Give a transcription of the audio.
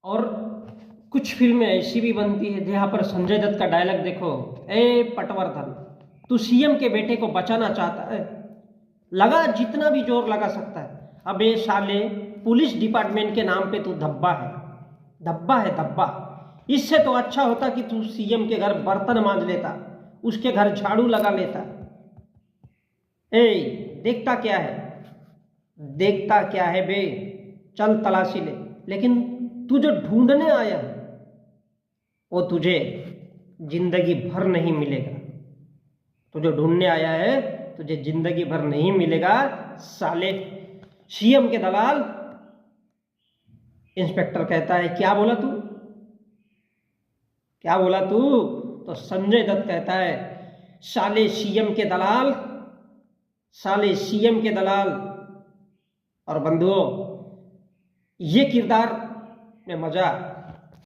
और कुछ फिल्में ऐसी भी बनती है जहाँ पर संजय दत्त का डायलॉग देखो, ए पटवर्धन, तू सीएम के बेटे को बचाना चाहता है, लगा जितना भी जोर लगा सकता है। अबे साले, पुलिस डिपार्टमेंट के नाम पे तू धब्बा है, धब्बा है धब्बा। इससे तो अच्छा होता कि तू सीएम के घर बर्तन मांज लेता, उसके घर झाड़ू लगा लेता। ए, देखता क्या है, देखता क्या है बे, चल तलाशी ले। लेकिन तू जो ढूंढने आया है वो तुझे जिंदगी भर नहीं मिलेगा। तू जो ढूंढने आया है तुझे जिंदगी भर नहीं मिलेगा साले। सीएम के दलाल। इंस्पेक्टर कहता है क्या बोला तू, क्या बोला तू? तो संजय दत्त कहता है साले सीएम के दलाल, साले सीएम के दलाल। और बंधुओं, ये किरदार में मजा